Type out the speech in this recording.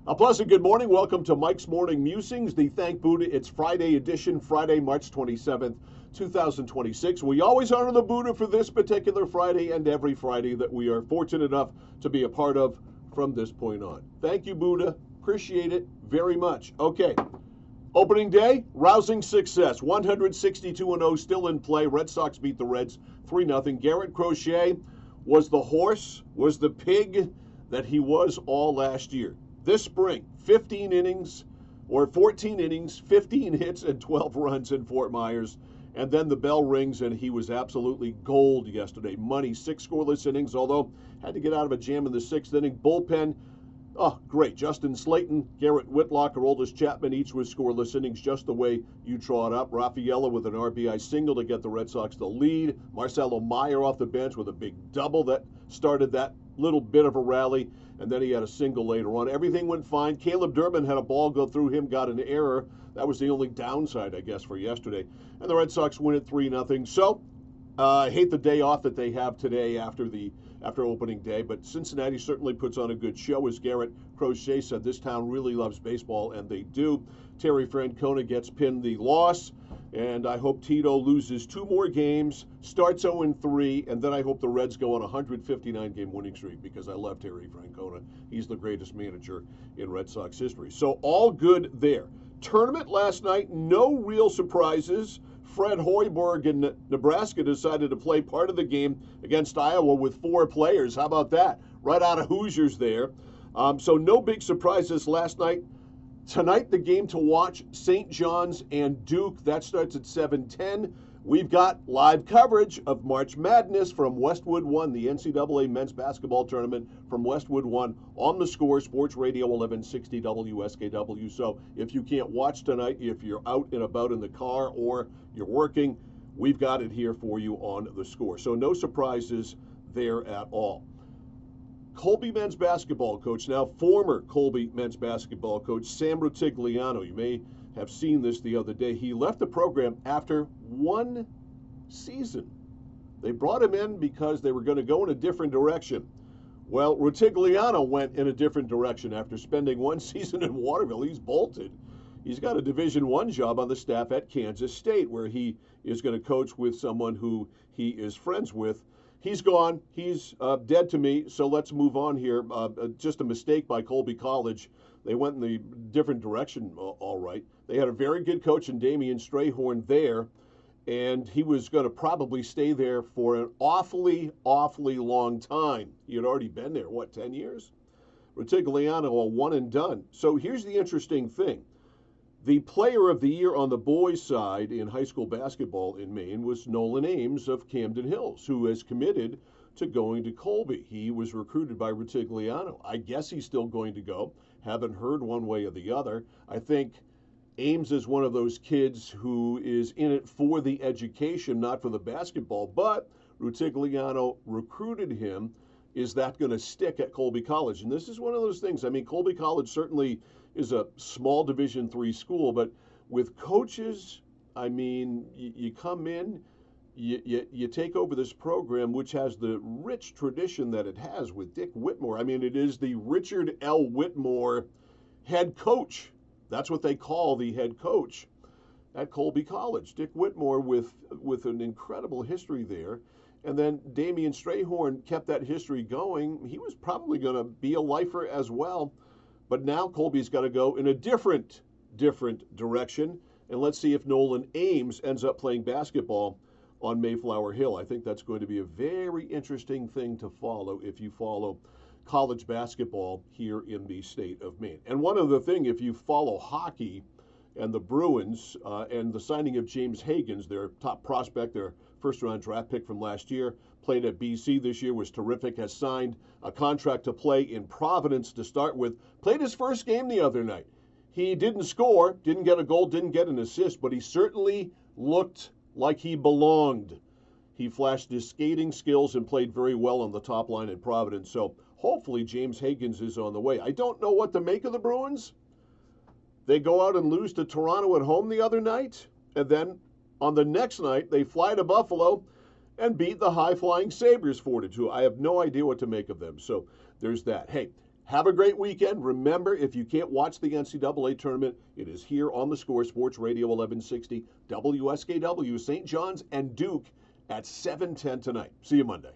A pleasant good morning. Welcome to Mike's Morning Musings, the Thank Buddha. It's Friday edition, Friday, March 27th, 2026. We always honor the Buddha for this particular Friday and every Friday that we are fortunate enough to be a part of from this point on. Thank you, Buddha. Appreciate it very much. Okay. Opening day, rousing success. 162-0 still in play. Red Sox beat the Reds 3-0. Garrett Crochet was the horse, was the pig that he was all last year. This spring, 15 innings or 14 innings, 15 hits and 12 runs in Fort Myers. And then the bell rings and he was absolutely gold yesterday. Money, 6 scoreless innings, although had to get out of a jam in the 6th inning. Bullpen, oh, great. Justin Slayton, Garrett Whitlock, or Oldest Chapman, each with scoreless innings, just the way you draw it up. Rafaela with an RBI single to get the Red Sox the lead. Marcelo Meyer off the bench with a big double that started that little bit of a rally, and then he had a single later on. Everything went fine. Caleb Durbin had a ball go through him, got an error. That was the only downside, I guess, for yesterday. And the Red Sox win at 3-0. So, I hate the day off that they have today after opening day, but Cincinnati certainly puts on a good show. As Garrett Crochet said, this town really loves baseball, and they do. Terry Francona gets pinned the loss, and I hope Tito loses 2 more games, starts 0-3, and then I hope the Reds go on a 159-game winning streak because I love Terry Francona. He's the greatest manager in Red Sox history. So all good there. Tournament last night, no real surprises. Fred Hoiberg in Nebraska decided to play part of the game against Iowa with 4 players. How about that? Right out of Hoosiers there. So no big surprises last night. Tonight, the game to watch, St. John's and Duke. That starts at 7:10. We've got live coverage of March Madness from Westwood One, the NCAA men's basketball tournament from Westwood One on the Score, Sports Radio 1160 WSKW. So if you can't watch tonight, if you're out and about in the car or you're working, we've got it here for you on the Score. So no surprises there at all. Colby men's basketball coach, now former Colby men's basketball coach, Sam Rutigliano. You may have seen this the other day. He left the program after 1 season. They brought him in because they were going to go in a different direction. Well, Rutigliano went in a different direction after spending 1 season in Waterville. He's bolted. He's got a Division I job on the staff at Kansas State, where he is going to coach with someone who he is friends with. He's gone. He's dead to me, so let's move on here. Just a mistake by Colby College. They went in the different direction, all right. They had a very good coach in Damian Strayhorn there, and he was going to probably stay there for an awfully, awfully long time. He had already been there, 10 years? Rutigliano, a one and done. So here's the interesting thing. The player of the year on the boys' side in high school basketball in Maine was Nolan Ames of Camden Hills, who has committed to going to Colby. He was recruited by Rutigliano. I guess he's still going to go. Haven't heard one way or the other. I think Ames is one of those kids who is in it for the education, not for the basketball, but Rutigliano recruited him. Is that going to stick at Colby College? And this is one of those things. I mean, Colby College certainly is a small Division III school, but with coaches, I mean, you come in, you take over this program, which has the rich tradition that it has with Dick Whitmore. I mean, it is the Richard L. Whitmore head coach. That's what they call the head coach at Colby College. Dick Whitmore with an incredible history there. And then Damian Strayhorn kept that history going. He was probably going to be a lifer as well. But now Colby's got to go in a different direction. And let's see if Nolan Ames ends up playing basketball on Mayflower Hill. I think that's going to be a very interesting thing to follow if you follow college basketball here in the state of Maine. And one other thing, if you follow hockey and the Bruins and the signing of James Higgins, their top prospect, their first-round draft pick from last year, played at BC this year, was terrific, has signed a contract to play in Providence to start with, played his first game the other night. He didn't score, didn't get a goal, didn't get an assist, but he certainly looked like he belonged. He flashed his skating skills and played very well on the top line in Providence, so hopefully James Higgins is on the way. I don't know what to make of the Bruins. They go out and lose to Toronto at home the other night, and then on the next night, they fly to Buffalo and beat the high-flying Sabres 4-2. I have no idea what to make of them. So there's that. Hey, Have a great weekend. Remember, if you can't watch the NCAA tournament, it is here on the Score, Sports Radio 1160, WSKW, St. John's and Duke at 7:10 tonight. See you Monday.